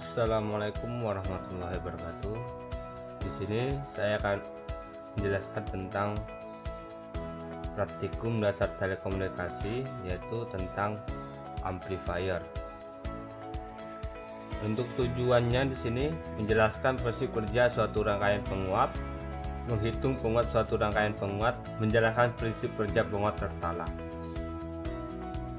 Assalamualaikum warahmatullahi wabarakatuh. Di sini saya akan menjelaskan tentang praktikum dasar telekomunikasi, yaitu tentang amplifier. Untuk tujuannya di sini menjelaskan prinsip kerja suatu rangkaian penguat, menghitung penguat suatu rangkaian penguat, menjelaskan prinsip kerja penguat tertala.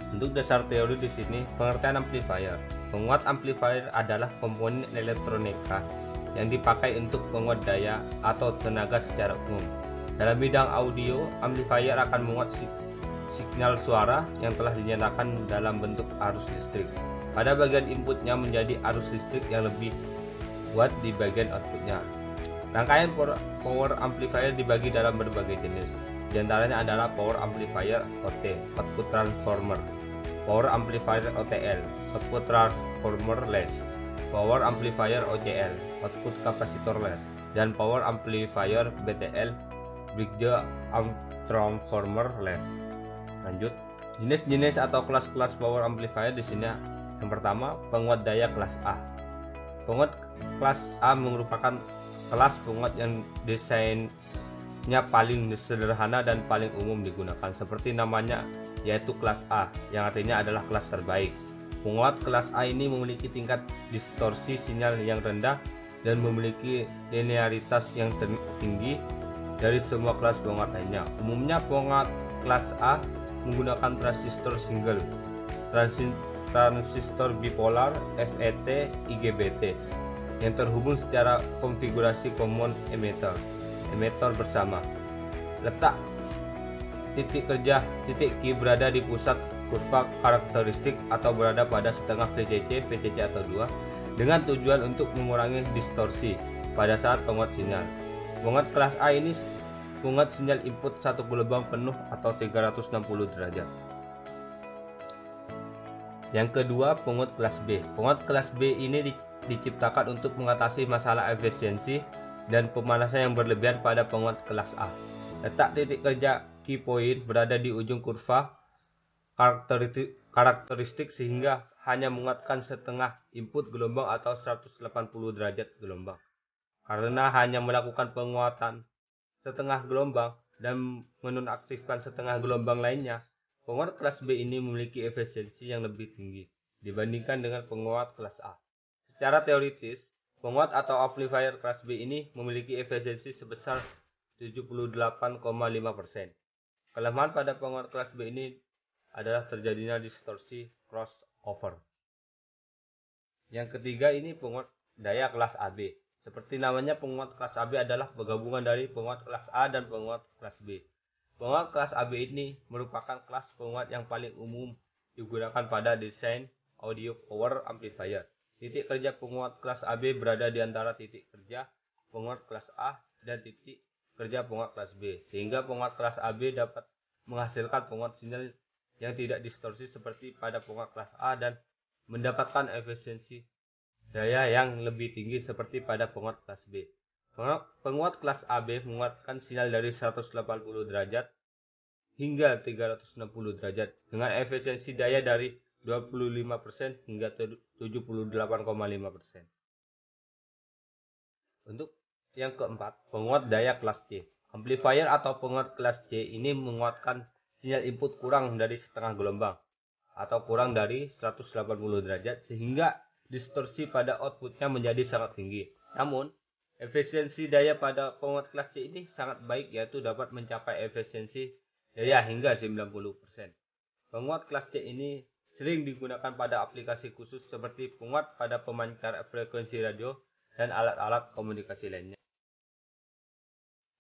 Untuk dasar teori di sini, pengertian amplifier. Penguat amplifier adalah komponen elektronika yang dipakai untuk penguat daya atau tenaga secara umum. Dalam bidang audio, amplifier akan menguat signal suara yang telah dinyalakan dalam bentuk arus listrik. Pada bagian inputnya menjadi arus listrik yang lebih kuat di bagian outputnya. Rangkaian power amplifier dibagi dalam berbagai jenis. Di antaranya adalah power amplifier OT, output transformer, power amplifier OTL, output transformerless, power amplifier OCL, output capacitorless, dan power amplifier BTL, bridge transformerless. Lanjut, jenis-jenis atau kelas-kelas power amplifier di sini. Yang pertama, penguat daya kelas A. Penguat kelas A merupakan kelas penguat yang desainnya paling sederhana dan paling umum digunakan, seperti namanya, yaitu kelas A, yang artinya adalah kelas terbaik. Penguat kelas A ini memiliki tingkat distorsi sinyal yang rendah dan memiliki linearitas yang tinggi dari semua kelas penguat lainnya. Umumnya penguat kelas A menggunakan transistor single, transistor bipolar, FET, IGBT yang terhubung secara konfigurasi common emitter bersama. Letak titik kerja titik Q berada di pusat kurva karakteristik atau berada pada setengah VCC atau 2 dengan tujuan untuk mengurangi distorsi pada saat penguat sinyal. Penguat kelas A ini penguat sinyal input satu gelombang penuh atau 360 derajat. Yang kedua, penguat kelas B. Penguat kelas B ini diciptakan untuk mengatasi masalah efisiensi dan pemanasan yang berlebihan pada penguat kelas A. Letak titik kerja key point berada di ujung kurva karakteristik sehingga hanya menguatkan setengah input gelombang atau 180 derajat gelombang. Karena hanya melakukan penguatan setengah gelombang dan menonaktifkan setengah gelombang lainnya, penguat kelas B ini memiliki efisiensi yang lebih tinggi dibandingkan dengan penguat kelas A. Secara teoritis, penguat atau amplifier kelas B ini memiliki efisiensi sebesar 78,5%. Kelemahan pada penguat kelas B ini adalah terjadinya distorsi crossover. Yang ketiga ini penguat daya kelas AB. Seperti namanya, penguat kelas AB adalah penggabungan dari penguat kelas A dan penguat kelas B. Penguat kelas AB ini merupakan kelas penguat yang paling umum digunakan pada desain audio power amplifier. Titik kerja penguat kelas AB berada di antara titik kerja penguat kelas A dan titik kerja penguat kelas B, sehingga penguat kelas AB dapat menghasilkan penguat sinyal yang tidak distorsi seperti pada penguat kelas A dan mendapatkan efisiensi daya yang lebih tinggi seperti pada penguat kelas B. Penguat kelas AB menguatkan sinyal dari 180 derajat hingga 360 derajat dengan efisiensi daya dari 25% hingga 78,5%. Untuk yang keempat, penguat daya kelas C. Amplifier atau penguat kelas C ini menguatkan sinyal input kurang dari setengah gelombang atau kurang dari 180 derajat sehingga distorsi pada outputnya menjadi sangat tinggi. Namun, efisiensi daya pada penguat kelas C ini sangat baik, yaitu dapat mencapai efisiensi daya hingga 90%. Penguat kelas C ini sering digunakan pada aplikasi khusus seperti penguat pada pemancar frekuensi radio dan alat-alat komunikasi lainnya.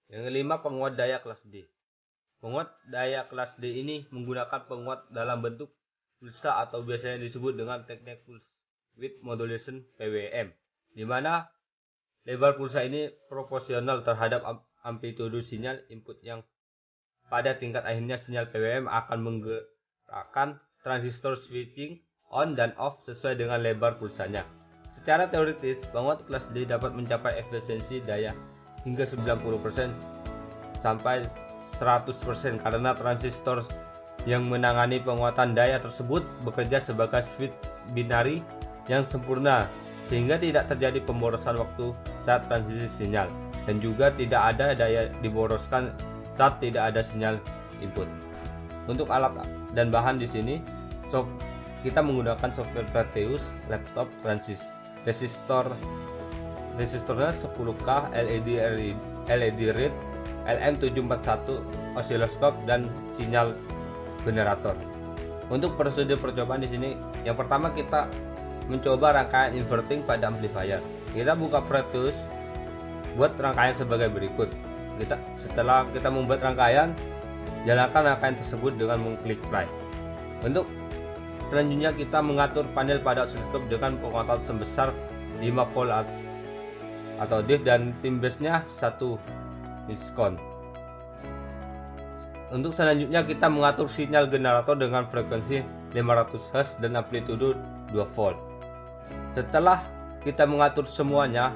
Yang kelima, penguat daya kelas D. Penguat daya kelas D ini menggunakan penguat dalam bentuk pulsa atau biasanya disebut dengan teknik pulse width modulation (PWM), di mana lebar pulsa ini proporsional terhadap amplitudo sinyal input yang pada tingkat akhirnya sinyal PWM akan menggerakkan transistor switching on dan off sesuai dengan lebar pulsanya. Secara teoritis, penguat kelas D dapat mencapai efisiensi daya hingga 90% sampai 100% karena transistor yang menangani penguatan daya tersebut bekerja sebagai switch binari yang sempurna sehingga tidak terjadi pemborosan waktu saat transisi sinyal, dan juga tidak ada daya diboroskan saat tidak ada sinyal input. Untuk alat dan bahan di sini, kita menggunakan software Proteus laptop resistornya 10K, LED read, LM741 oscilloscope, dan sinyal generator. Untuk prosedur percobaan di sini, yang pertama kita mencoba rangkaian inverting pada amplifier. Kita buka Proteus, buat rangkaian sebagai berikut. Setelah kita membuat rangkaian, jalankan rangkaian tersebut dengan mengklik play. Untuk selanjutnya kita mengatur panel pada oscilloscope dengan penguatan sebesar 5 volt atau diff dan tim base-nya 1 miskon. Untuk selanjutnya kita mengatur sinyal generator dengan frekuensi 500 Hz dan amplitudo 2 volt. Setelah kita mengatur semuanya,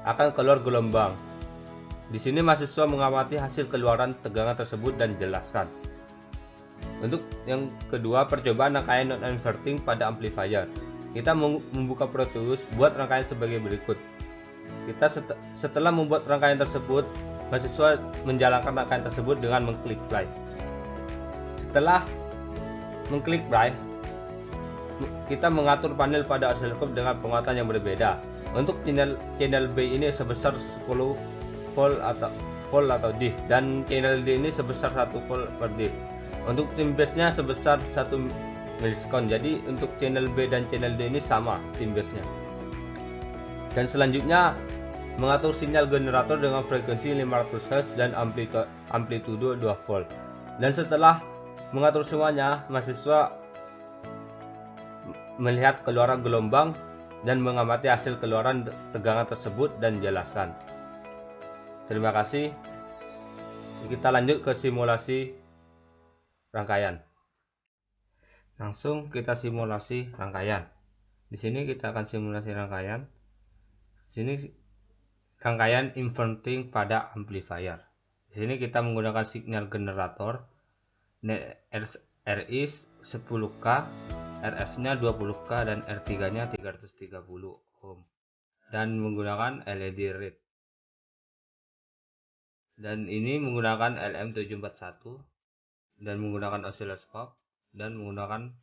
akan keluar gelombang. Di sini mahasiswa mengamati hasil keluaran tegangan tersebut dan jelaskan. Untuk yang kedua, percobaan rangkaian non-inverting pada amplifier. Kita membuka Proteus, buat rangkaian sebagai berikut. Setelah membuat rangkaian tersebut, mahasiswa menjalankan rangkaian tersebut dengan mengklik play. Setelah mengklik play, kita mengatur panel pada oscilloscope dengan penguatan yang berbeda. Untuk channel B ini sebesar 10 volt atau diff, dan channel D ini sebesar 1 volt per diff. Untuk tim base-nya sebesar 1 milisekon. Jadi untuk channel B dan channel D ini sama tim base-nya. Dan selanjutnya mengatur sinyal generator dengan frekuensi 500 Hz dan amplitudo 2 volt. Dan setelah mengatur semuanya, mahasiswa melihat keluaran gelombang dan mengamati hasil keluaran tegangan tersebut dan jelaskan. Terima kasih. Kita lanjut ke simulasi rangkaian. Langsung kita simulasi rangkaian. Di sini kita akan simulasi rangkaian. Di sini rangkaian inverting pada amplifier. Di sini kita menggunakan signal generator RI 10K, RF-nya 20K, dan R3-nya 330 ohm, dan menggunakan LED read. Dan ini menggunakan LM741 dan menggunakan oscilloscope dan menggunakan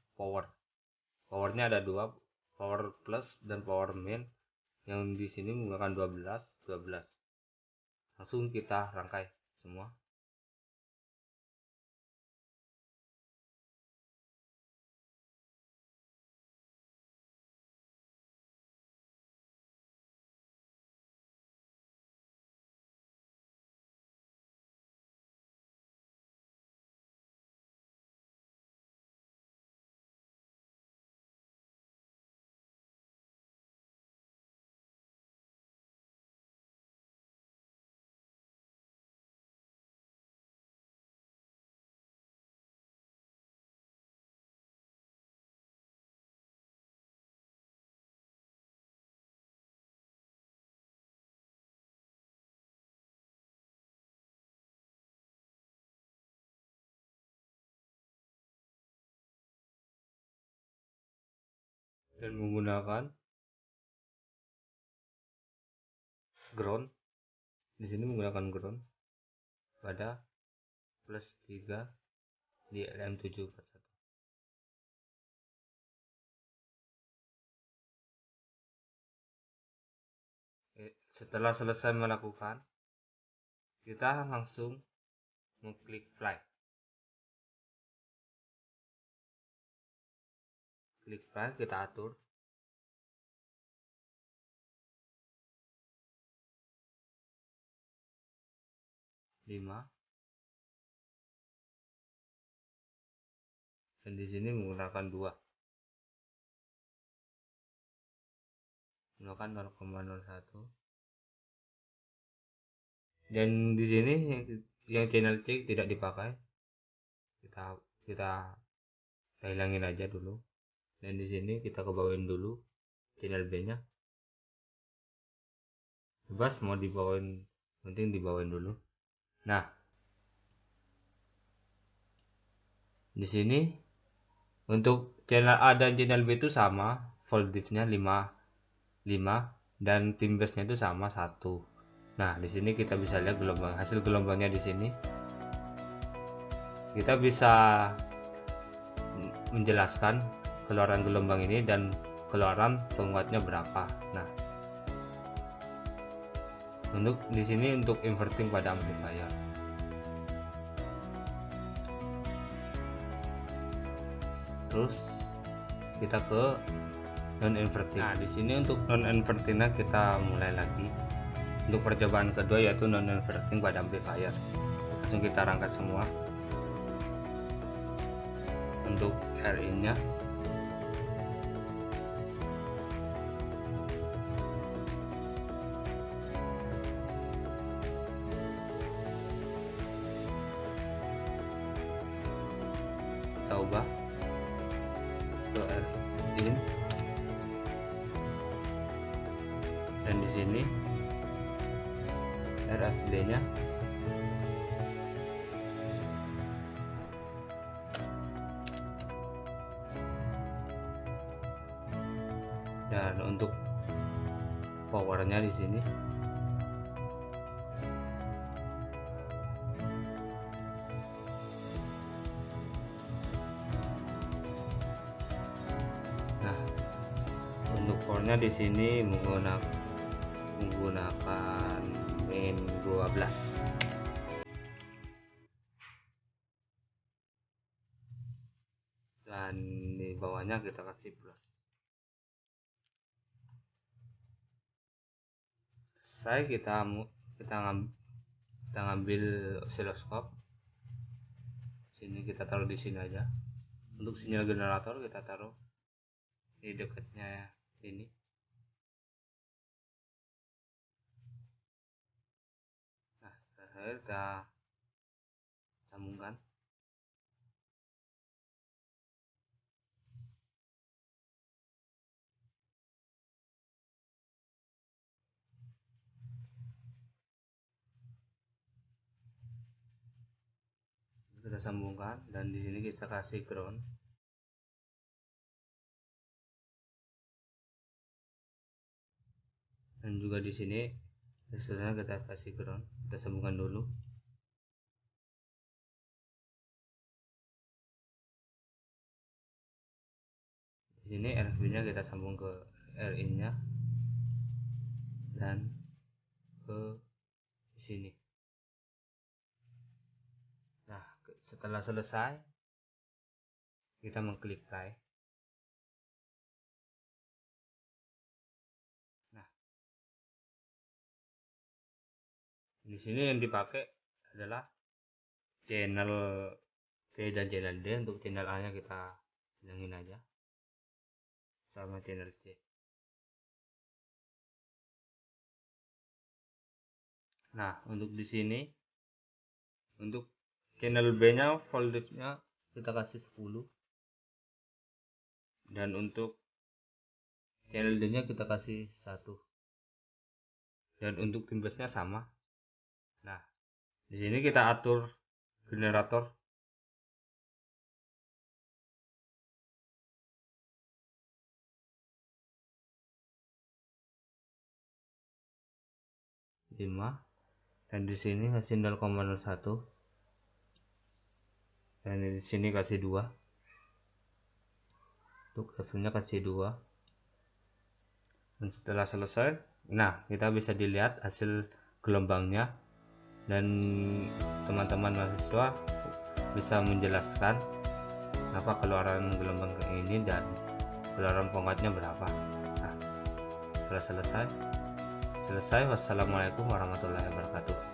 powernya ada dua, power plus dan power main, yang di sini menggunakan 12. Langsung kita rangkai semua. Dan menggunakan ground. Di sini menggunakan ground pada plus 3 di LM741. Setelah selesai melakukan, kita langsung mengklik play. Klik play, kita atur. Dan di sini menggunakan 2, menggunakan 0,01. Dan di sini yang channel C tidak dipakai, kita hilangin aja dulu. Dan di sini kita kebawain dulu channel B nya, bebas mau dibawain, penting dibawain dulu. Nah, di sini untuk channel A dan channel B itu sama, volt diff nya 5 5 dan tim base-nya itu sama 1. Nah, di sini kita bisa lihat hasil gelombangnya di sini. Kita bisa menjelaskan keluaran gelombang ini dan keluaran penguatnya berapa. Nah, untuk di sini untuk inverting pada amplifier. Terus kita ke non inverting. Nah, di sini untuk non invertingnya kita mulai lagi. Untuk percobaan kedua yaitu non inverting pada amplifier. Langsung kita rangkai semua. Untuk RIN-nya kita ubah ke RIN, dan di sini RFD-nya dan untuk powernya di sini untuk powernya di sini menggunakan min 12 dan di bawahnya kita kasih plus. Kita ngambil oscilloscope. Sini kita taruh di sini aja. Untuk sinyal generator kita taruh di dekatnya ini. Nah, terakhir kita sambungkan. Kita sambungkan dan di sini kita kasih ground. Dan juga di sini resistornya kita kasih ground. Kita sambungkan dulu. Di sini RFB-nya kita sambung ke RIN-nya dan ke sini. Nah, setelah selesai kita mengklik play. Nah, di sini yang dipakai adalah channel T dan channel D. Untuk channel A nya kita hilangin aja sama channel C. Nah, untuk di sini untuk channel B nya voltage-nya kita kasih 10 dan untuk channel D nya kita kasih 1 dan untuk tim base nya sama. Nah, di sini kita atur generator. Dan di sini kasih 0,01 dan di sini kasih 2. Untuk levelnya kasih 2. Dan setelah selesai, nah kita bisa dilihat hasil gelombangnya dan teman-teman mahasiswa bisa menjelaskan apa keluaran gelombang ini dan keluaran penguatnya berapa. Nah, setelah selesai. Wassalamualaikum warahmatullahi wabarakatuh.